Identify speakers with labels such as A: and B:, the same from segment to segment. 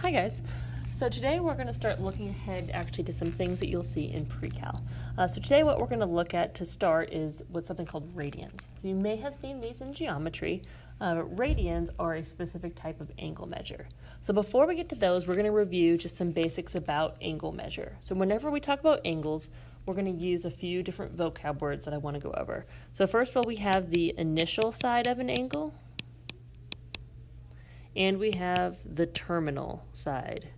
A: Hi guys. So today we're going to start looking ahead actually to some things that you'll see in pre-cal. So today what we're going to look at to start is what's something called radians. So you may have seen these in geometry. Radians are a specific type of angle measure. So before we get to those, we're going to review just some basics about angle measure. So whenever we talk about angles, we're going to use a few different vocab words that I want to go over. So first of all, we have the initial side of an angle, and we have the terminal side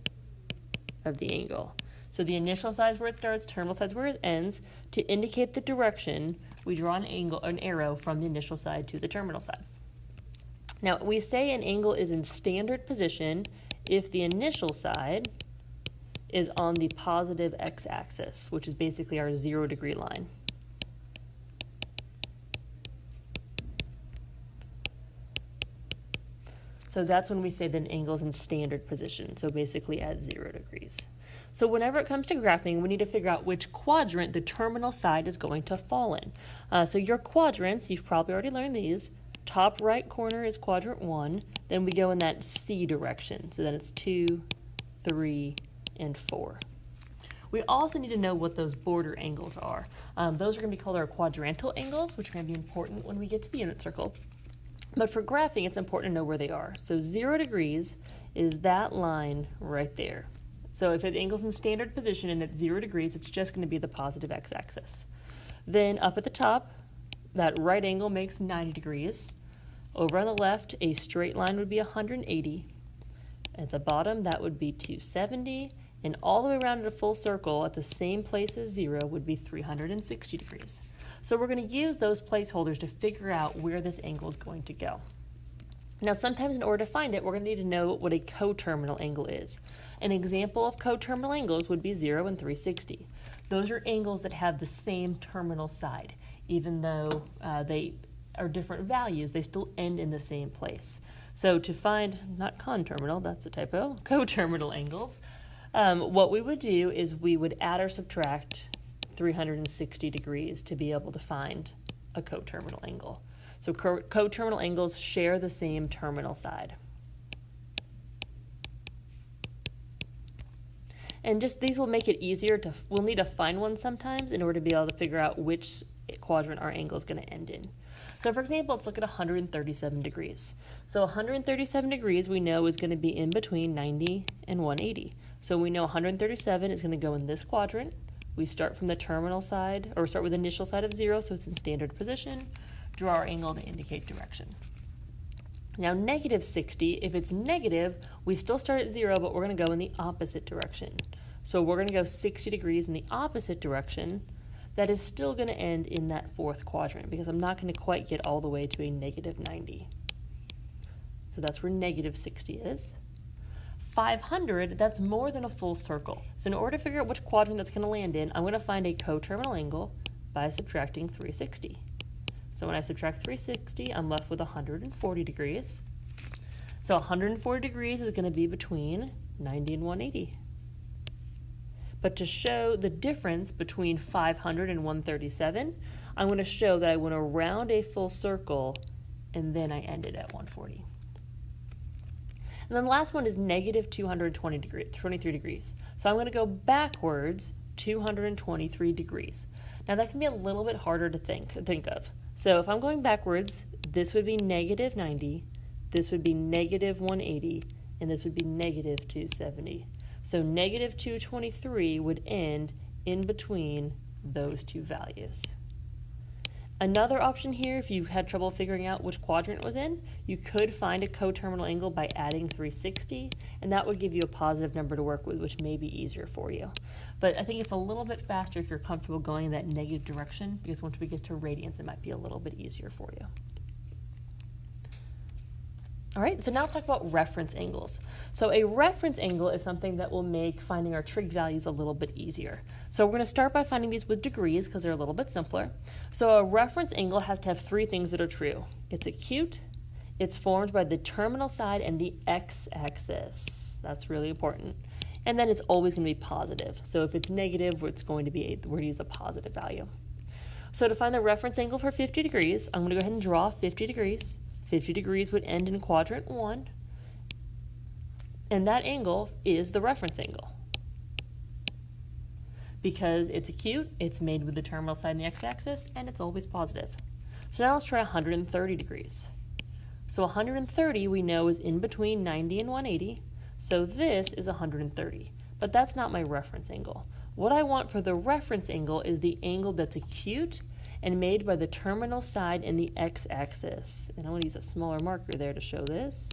A: of the angle. So the initial side is where it starts, terminal side is where it ends. To indicate the direction, we draw an arrow from the initial side to the terminal side. Now, we say an angle is in standard position if the initial side is on the positive x-axis, which is basically our 0-degree line. So that's when we say that an angle is in standard position, so basically at 0 degrees. So whenever it comes to graphing, we need to figure out which quadrant the terminal side is going to fall in. So your quadrants, you've probably already learned these. Top right corner is quadrant 1, then we go in that C direction, so then it's 2, 3, and 4. We also need to know what those border angles are. Those are going to be called our quadrantal angles, which are going to be important when we get to the unit circle. But for graphing, it's important to know where they are. So 0 degrees is that line right there. So if an angle's in standard position and it's 0 degrees, it's just going to be the positive x-axis. Then up at the top, that right angle makes 90 degrees. Over on the left, a straight line would be 180. At the bottom, that would be 270. And all the way around in a full circle at the same place as 0 would be 360 degrees. So we're going to use those placeholders to figure out where this angle is going to go. Now sometimes in order to find it, we're going to need to know what a coterminal angle is. An example of coterminal angles would be 0 and 360. Those are angles that have the same terminal side. Even though they are different values, they still end in the same place. So to find, not conterminal, that's a typo, coterminal angles, what we would do is we would add or subtract 360 degrees to be able to find a coterminal angle. So coterminal angles share the same terminal side. And just these will make it easier to, we'll need to find one sometimes in order to be able to figure out which quadrant our angle is going to end in. So for example, let's look at 137 degrees. So 137 degrees we know is going to be in between 90 and 180. So we know 137 is going to go in this quadrant. We start from the terminal side, or start with the initial side of 0, so it's in standard position. Draw our angle to indicate direction. Now negative 60, if it's negative, we still start at 0, but we're going to go in the opposite direction. So we're going to go 60 degrees in the opposite direction. That is still going to end in that fourth quadrant because I'm not going to quite get all the way to a negative 90. So that's where negative 60 is. 500, that's more than a full circle. So in order to figure out which quadrant that's going to land in, I'm going to find a coterminal angle by subtracting 360. So when I subtract 360, I'm left with 140 degrees. So 140 degrees is going to be between 90 and 180. But to show the difference between 500 and 137, I'm going to show that I went around a full circle and then I ended at 140. And then the last one is negative 23 degrees. So I'm going to go backwards 223 degrees. Now that can be a little bit harder to think of. So if I'm going backwards, this would be negative 90, this would be negative 180, and this would be negative 270. So negative 223 would end in between those two values. Another option here, if you had trouble figuring out which quadrant it was in, you could find a coterminal angle by adding 360, and that would give you a positive number to work with, which may be easier for you. But I think it's a little bit faster if you're comfortable going in that negative direction, because once we get to radians, it might be a little bit easier for you. All right, so now let's talk about reference angles. So a reference angle is something that will make finding our trig values a little bit easier. So we're going to start by finding these with degrees because they're a little bit simpler. So a reference angle has to have 3 things that are true. It's acute, it's formed by the terminal side and the x-axis. That's really important. And then it's always going to be positive. So if it's negative, we're going to use the positive value. So to find the reference angle for 50 degrees, I'm going to go ahead and draw 50 degrees. 50 degrees would end in quadrant 1. And that angle is the reference angle. Because it's acute, it's made with the terminal side and the x-axis, and it's always positive. So now let's try 130 degrees. So 130 we know is in between 90 and 180, so this is 130. But that's not my reference angle. What I want for the reference angle is the angle that's acute and made by the terminal side and the x-axis. And I want to use a smaller marker there to show this.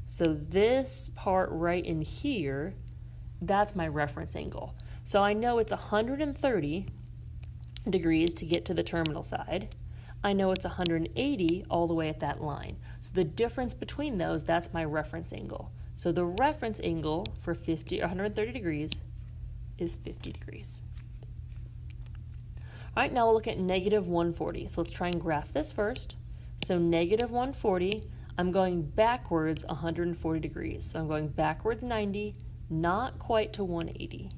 A: So this part right in here, that's my reference angle. So I know it's 130 degrees to get to the terminal side. I know it's 180 all the way at that line. So the difference between those, that's my reference angle. So the reference angle for 130 degrees is 50 degrees. All right, now we'll look at negative 140. So let's try and graph this first. So negative 140, I'm going backwards 140 degrees. So I'm going backwards 90, not quite to 180.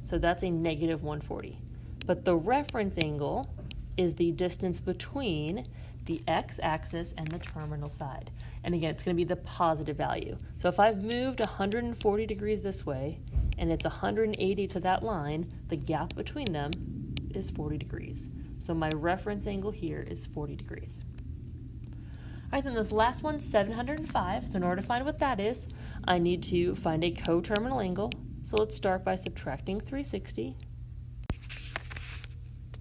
A: So that's a negative 140. But the reference angle is the distance between the x-axis and the terminal side. And again, it's going to be the positive value. So if I've moved 140 degrees this way, and it's 180 to that line, the gap between them is 40 degrees. So my reference angle here is 40 degrees. All right, then this last one's 705. So in order to find what that is, I need to find a coterminal angle. So let's start by subtracting 360.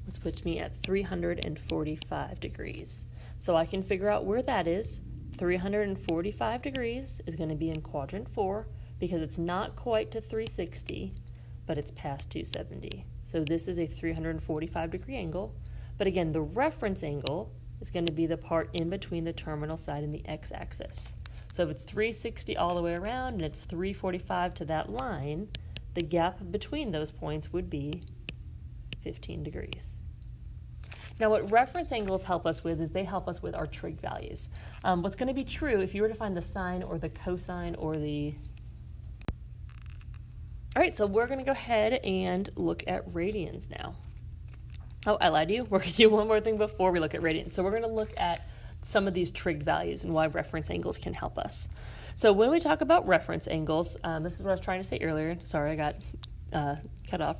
A: Which puts me at 345 degrees. So I can figure out where that is. 345 degrees is going to be in quadrant 4 because it's not quite to 360, but it's past 270. So this is a 345 degree angle. But again, the reference angle is going to be the part in between the terminal side and the x-axis. So if it's 360 all the way around and it's 345 to that line, the gap between those points would be 15 degrees. Now what reference angles help us with is they help us with our trig values. What's going to be true if you were to find the sine or the cosine or the... All right, so we're going to go ahead and look at radians now. Oh, I lied to you. We're going to do one more thing before we look at radians. So we're going to look at some of these trig values and why reference angles can help us. So when we talk about reference angles, this is what I was trying to say earlier. Sorry, I got cut off.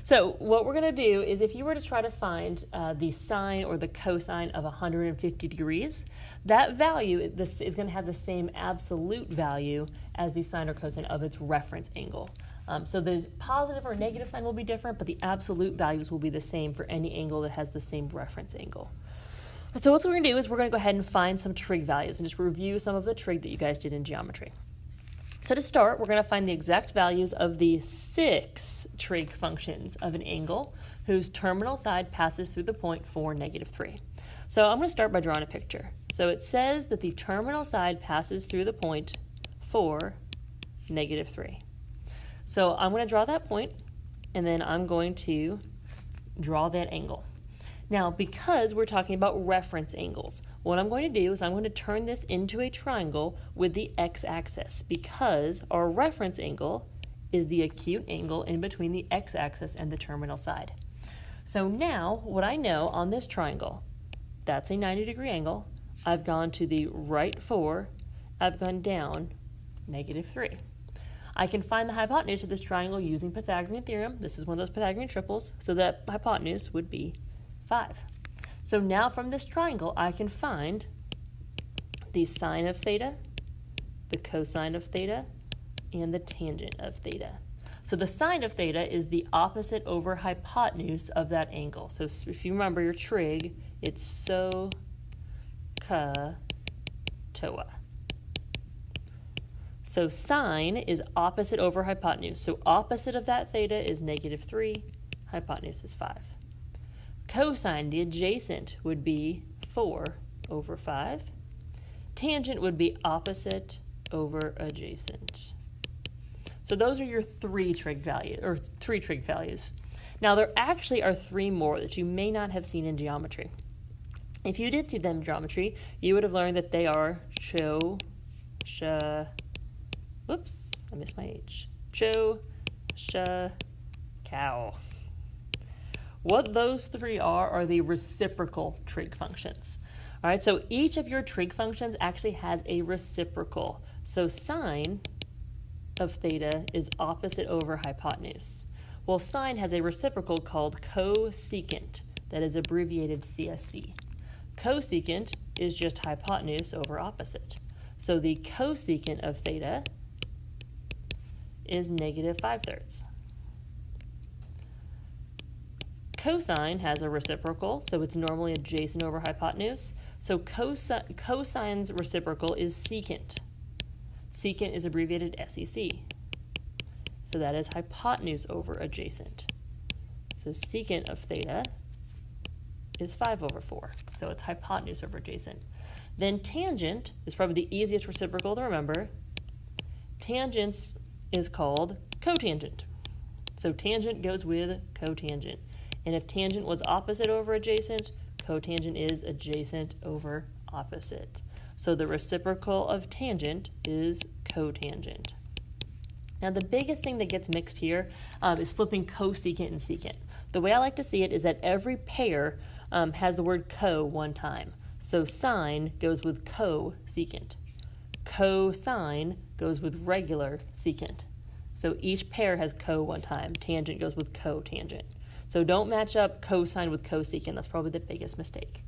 A: So what we're going to do is if you were to try to find the sine or the cosine of 150 degrees, that value is going to have the same absolute value as the sine or cosine of its reference angle. So the positive or negative sign will be different, but the absolute values will be the same for any angle that has the same reference angle. So what we're going to do is we're going to go ahead and find some trig values and just review some of the trig that you guys did in geometry. So to start, we're going to find the exact values of the 6 trig functions of an angle whose terminal side passes through the point 4, -3. So I'm going to start by drawing a picture. So it says that the terminal side passes through the point 4, -3. So I'm going to draw that point, and then I'm going to draw that angle. Now, because we're talking about reference angles, what I'm going to do is I'm going to turn this into a triangle with the x-axis because our reference angle is the acute angle in between the x-axis and the terminal side. So now, what I know on this triangle, that's a 90-degree angle. I've gone to the right 4. I've gone down -3. I can find the hypotenuse of this triangle using Pythagorean theorem. This is one of those Pythagorean triples, so that hypotenuse would be 5. So now from this triangle, I can find the sine of theta, the cosine of theta, and the tangent of theta. So the sine of theta is the opposite over hypotenuse of that angle. So if you remember your trig, it's so, ca, toa. So sine is opposite over hypotenuse. So opposite of that theta is -3, hypotenuse is 5. Cosine, the adjacent, would be 4/5. Tangent would be opposite over adjacent. So those are your 3 trig values. Now there actually are 3 more that you may not have seen in geometry. If you did see them in geometry, you would have learned that they are whoops, I missed my H. Cow. What those 3 are the reciprocal trig functions. All right, so each of your trig functions actually has a reciprocal. So sine of theta is opposite over hypotenuse. Well, sine has a reciprocal called cosecant, that is abbreviated CSC. Cosecant is just hypotenuse over opposite. So the cosecant of theta is -5/3. Cosine has a reciprocal, so it's normally adjacent over hypotenuse. So cosine's reciprocal is secant. Secant is abbreviated SEC. So that is hypotenuse over adjacent. So secant of theta is 5/4. So it's hypotenuse over adjacent. Then tangent is probably the easiest reciprocal to remember. Tangents is called cotangent. So tangent goes with cotangent. And if tangent was opposite over adjacent, cotangent is adjacent over opposite. So the reciprocal of tangent is cotangent. Now the biggest thing that gets mixed here is flipping cosecant and secant. The way I like to see it is that every pair has the word co one time. So sine goes with cosecant. Cosine goes with regular secant. So each pair has co one time. Tangent goes with cotangent. So don't match up cosine with cosecant. That's probably the biggest mistake.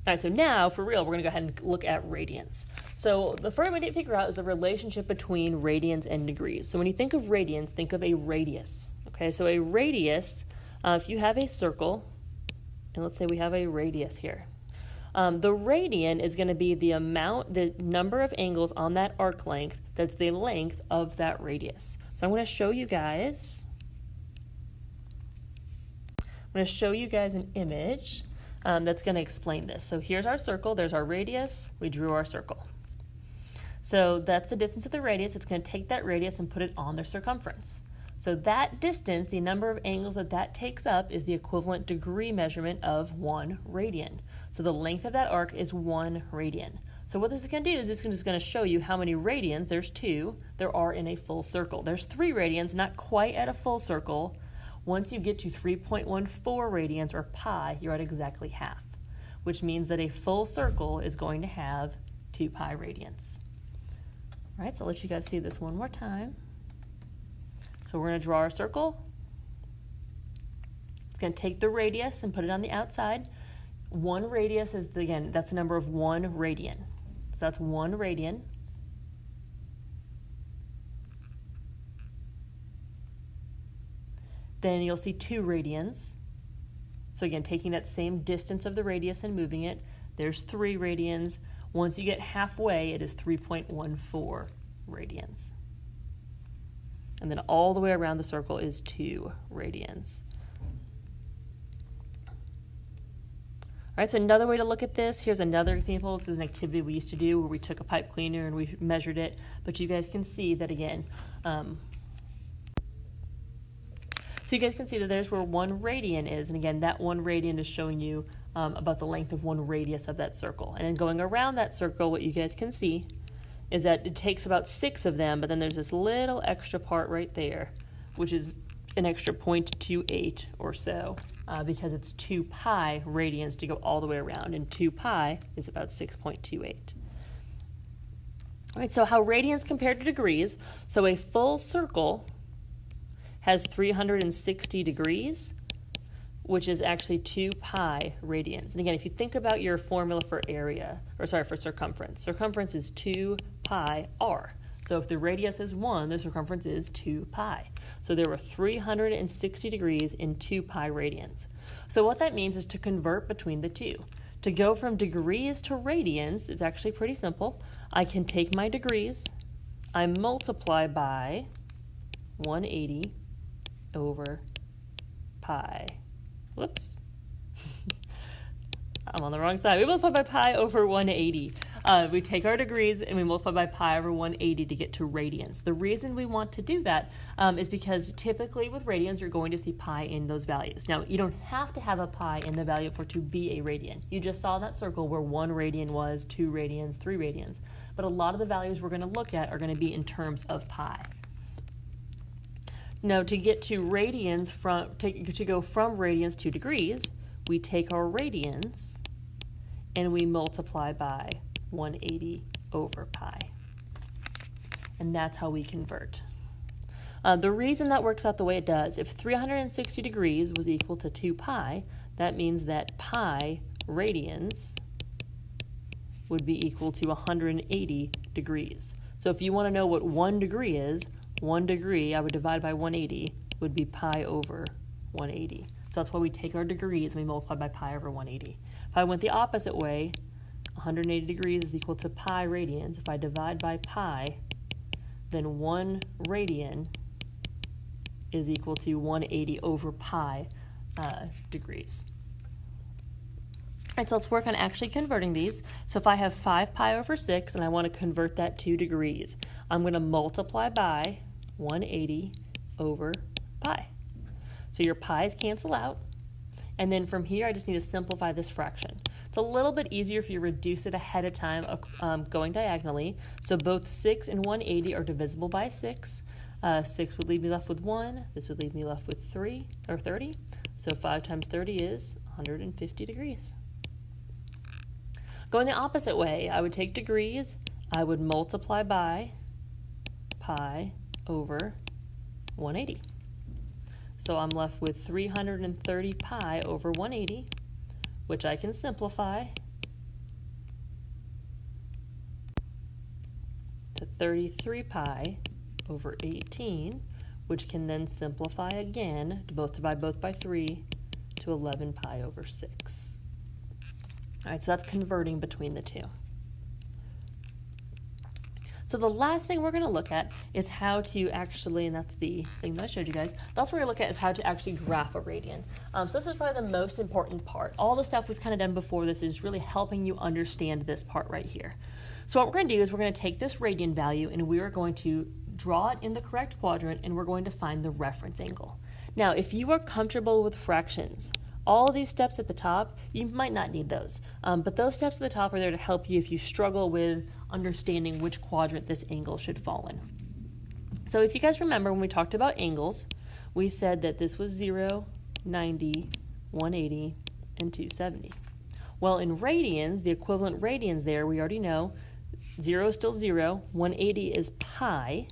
A: All right, so now, for real, we're going to go ahead and look at radians. So the first we need to figure out is the relationship between radians and degrees. So when you think of radians, think of a radius. Okay, so a radius, if you have a circle, and let's say we have a radius here, the radian is going to be the number of angles on that arc length that's the length of that radius. So I'm going to show you guys an image that's going to explain this. So here's our circle. There's our radius. We drew our circle. So that's the distance of the radius. It's going to take that radius and put it on the circumference. So that distance, the number of angles that takes up, is the equivalent degree measurement of 1 radian. So the length of that arc is 1 radian. So what this is going to do is this is going to show you how many radians, there's 2, there are in a full circle. There's 3 radians, not quite at a full circle. Once you get to 3.14 radians, or pi, you're at exactly half, which means that a full circle is going to have 2 pi radians. All right, so I'll let you guys see this one more time. So we're going to draw our circle. It's going to take the radius and put it on the outside. 1 radius is, again, that's the number of 1 radian. So that's 1 radian. Then you'll see 2 radians. So again, taking that same distance of the radius and moving it, there's 3 radians. Once you get halfway, it is 3.14 radians. And then all the way around the circle is 2 radians. All right, so another way to look at this, here's another example. This is an activity we used to do where we took a pipe cleaner and we measured it, but you guys can see that again. So you guys can see that there's where 1 radian is, and again, that 1 radian is showing you about the length of 1 radius of that circle. And then going around that circle, what you guys can see is that it takes about 6 of them, but then there's this little extra part right there, which is an extra 0.28 or so, because it's 2 pi radians to go all the way around, and 2 pi is about 6.28. All right, so how radians compare to degrees. So a full circle has 360 degrees, which is actually 2 pi radians. And again, if you think about your formula for for circumference, circumference is 2 pi r. So if the radius is 1, the circumference is 2 pi. So there were 360 degrees in 2 pi radians. So what that means is to convert between the two. To go from degrees to radians, it's actually pretty simple. I can take my degrees, I multiply by 180 over pi. Whoops. I'm on the wrong side. We multiply by pi over 180. We take our degrees and we multiply by pi over 180 to get to radians. The reason we want to do that is because typically with radians, you're going to see pi in those values. Now, you don't have to have a pi in the value for it to be a radian. You just saw that circle where 1 radian was 2 radians, 3 radians. But a lot of the values we're going to look at are going to be in terms of pi. Now, to get to radians, to go from radians to degrees, we take our radians and we multiply by 180 over pi. And that's how we convert. The reason that works out the way it does, if 360 degrees was equal to 2 pi, that means that pi radians would be equal to 180 degrees. So if you want to know what 1 degree is, 1 degree, I would divide by 180, would be pi over 180. So that's why we take our degrees and we multiply by pi over 180. If I went the opposite way, 180 degrees is equal to pi radians. If I divide by pi, then 1 radian is equal to 180 over pi degrees. All right, so let's work on actually converting these. So if I have 5 pi over 6 and I want to convert that to degrees, I'm going to multiply by 180 over pi. So your pi's cancel out. And then from here, I just need to simplify this fraction. It's a little bit easier if you reduce it ahead of time going diagonally. So both 6 and 180 are divisible by 6. 6 would leave me left with 1. This would leave me left with 3, or 30. So 5 times 30 is 150 degrees. Going the opposite way, I would take degrees, I would multiply by pi over 180. So I'm left with 330 pi over 180, which I can simplify to 33 pi over 18, which can then simplify again to divide both by 3 to 11 pi over 6. All right, so that's converting between the two. So the last thing we're going to look at is how to actually, and that's the thing that I showed you guys, that's what we're going to look at is how to actually graph a radian. So this is probably the most important part. All the stuff we've kind of done before this is really helping you understand this part right here. So what we're going to do is we're going to take this radian value and we are going to draw it in the correct quadrant and we're going to find the reference angle. Now, if you are comfortable with fractions, all of these steps at the top, you might not need those. But those steps at the top are there to help you if you struggle with understanding which quadrant this angle should fall in. So if you guys remember when we talked about angles, we said that this was 0, 90, 180, and 270. Well, in radians, the equivalent radians there, we already know 0 is still 0, 180 is pi,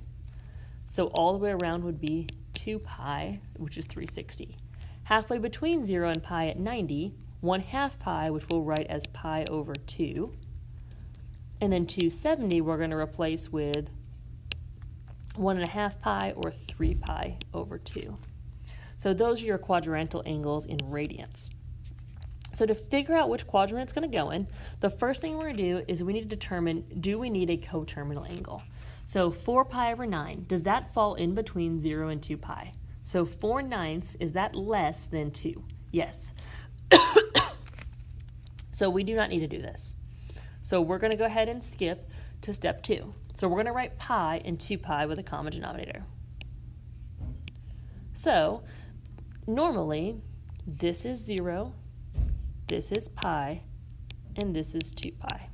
A: so all the way around would be 2 pi, which is 360. Halfway between 0 and pi at 90, 1/2 pi, which we'll write as pi over 2. And then 270 we're going to replace with 1.5 pi or 3 pi over 2. So those are your quadrantal angles in radians. So to figure out which quadrant it's going to go in, the first thing we're going to do is we need to determine, do we need a coterminal angle? So 4 pi over 9, does that fall in between 0 and 2 pi? So 4/9, is that less than 2? Yes. So we do not need to do this. So we're going to go ahead and skip to step 2. So we're going to write pi and 2 pi with a common denominator. So normally this is 0, this is pi, and this is 2 pi.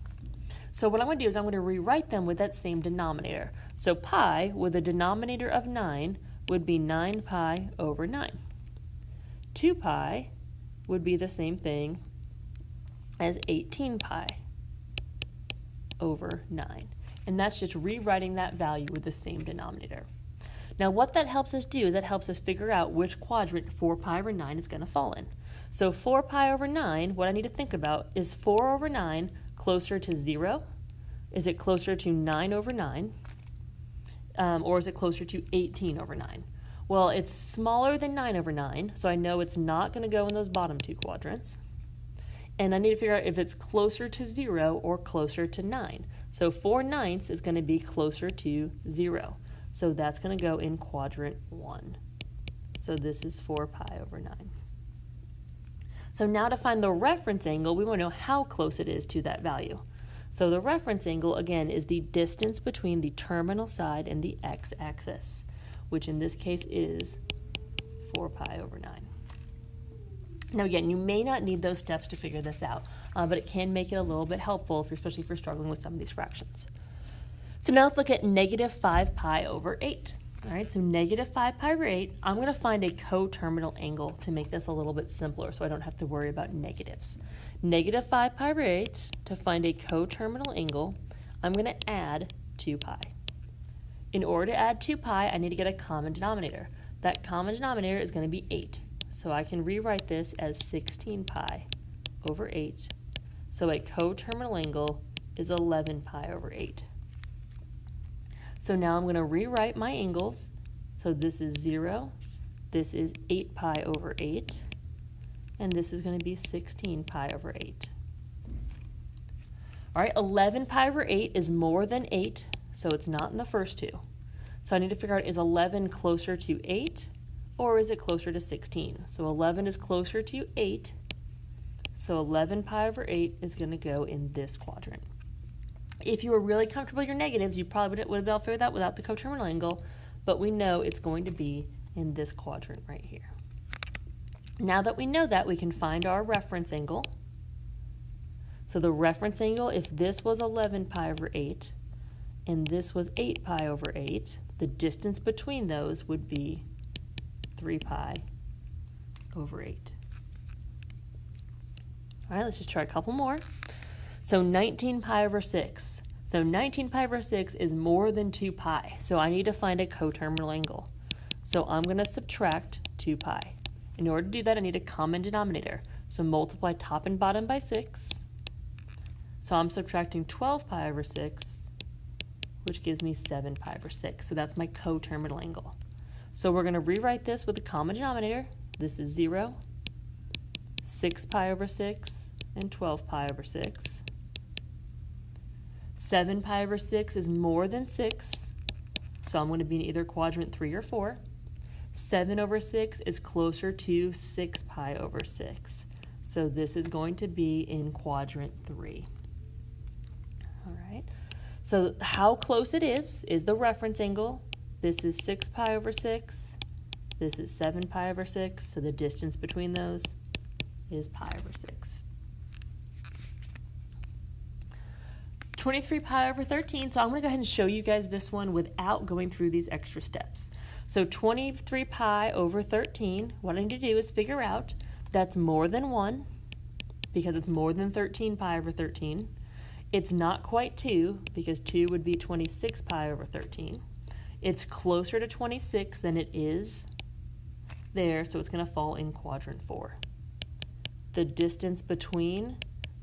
A: So what I'm going to do is I'm going to rewrite them with that same denominator. So pi with a denominator of 9 would be 9 pi over 9. 2 pi would be the same thing as 18 pi over 9. And that's just rewriting that value with the same denominator. Now what that helps us do is that helps us figure out which quadrant 4 pi over 9 is going to fall in. So 4 pi over 9, what I need to think about is 4 over 9 closer to 0? Is it closer to 9 over 9? Or is it closer to 18 over 9? Well, it's smaller than 9 over 9, so I know it's not going to go in those bottom two quadrants. And I need to figure out if it's closer to 0 or closer to 9. So 4/9 is going to be closer to 0. So that's going to go in quadrant 1. So this is 4 pi over 9. So now to find the reference angle, we want to know how close it is to that value. So the reference angle, again, is the distance between the terminal side and the x-axis, which in this case is 4 pi over 9. Now again, you may not need those steps to figure this out, but it can make it a little bit helpful, especially if you're struggling with some of these fractions. So now let's look at -5 pi over 8. All right, so negative 5 pi over 8, I'm going to find a coterminal angle to make this a little bit simpler so I don't have to worry about negatives. Negative 5 pi over 8, to find a coterminal angle, I'm going to add 2 pi. In order to add 2 pi, I need to get a common denominator. That common denominator is going to be 8. So I can rewrite this as 16 pi over 8. So a coterminal angle is 11 pi over 8. So now I'm going to rewrite my angles. So this is 0, this is 8 pi over 8, and this is going to be 16 pi over 8. All right, 11 pi over 8 is more than 8, so it's not in the first two. So I need to figure out, is 11 closer to 8, or is it closer to 16? So 11 is closer to 8, so 11 pi over 8 is going to go in this quadrant. If you were really comfortable with your negatives, you probably would have been able to figure that without the coterminal angle, but we know it's going to be in this quadrant right here. Now that we know that, we can find our reference angle. So the reference angle, if this was 11 pi over 8, and this was 8 pi over 8, the distance between those would be 3 pi over 8. All right, let's just try a couple more. So 19 pi over 6. So 19 pi over 6 is more than 2 pi. So I need to find a coterminal angle. So I'm going to subtract 2 pi. In order to do that, I need a common denominator. So multiply top and bottom by 6. So I'm subtracting 12 pi over 6, which gives me 7 pi over 6. So that's my coterminal angle. So we're going to rewrite this with a common denominator. This is 0, 6 pi over 6, and 12 pi over 6. 7 pi over 6 is more than 6, so I'm going to be in either quadrant 3 or 4. 7 over 6 is closer to 6 pi over 6, so this is going to be in quadrant 3. All right, so how close it is the reference angle. This is 6 pi over 6, this is 7 pi over 6, so the distance between those is pi over 6. 23 pi over 13, so I'm going to go ahead and show you guys this one without going through these extra steps. So 23 pi over 13, what I need to do is figure out that's more than 1, because it's more than 13 pi over 13. It's not quite 2, because 2 would be 26 pi over 13. It's closer to 26 than it is there, so it's going to fall in quadrant 4. The distance between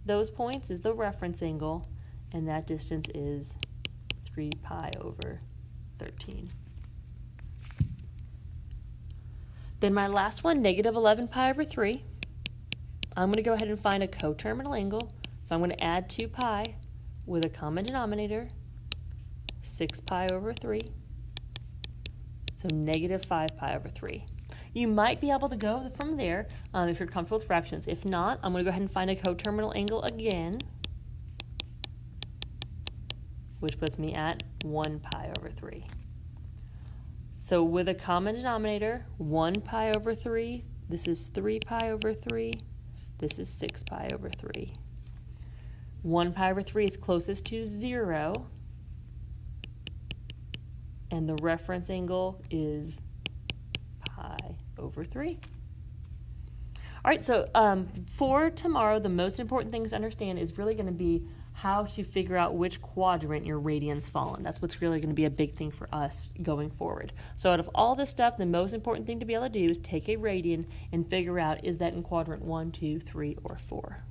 A: those points is the reference angle, and that distance is 3 pi over 13. Then my last one, negative 11 pi over 3. I'm going to go ahead and find a coterminal angle. So I'm going to add 2 pi with a common denominator, 6 pi over 3. So negative 5 pi over 3. You might be able to go from there if you're comfortable with fractions. If not, I'm going to go ahead and find a coterminal angle again, which puts me at 1 pi over 3. So with a common denominator, 1 pi over 3, this is 3 pi over 3, this is 6 pi over 3. 1 pi over 3 is closest to 0, and the reference angle is pi over 3. All right, so for tomorrow, the most important things to understand is really going to be how to figure out which quadrant your radians fall in. That's what's really going to be a big thing for us going forward. So out of all this stuff, the most important thing to be able to do is take a radian and figure out, is that in quadrant 1, 2, 3, or 4.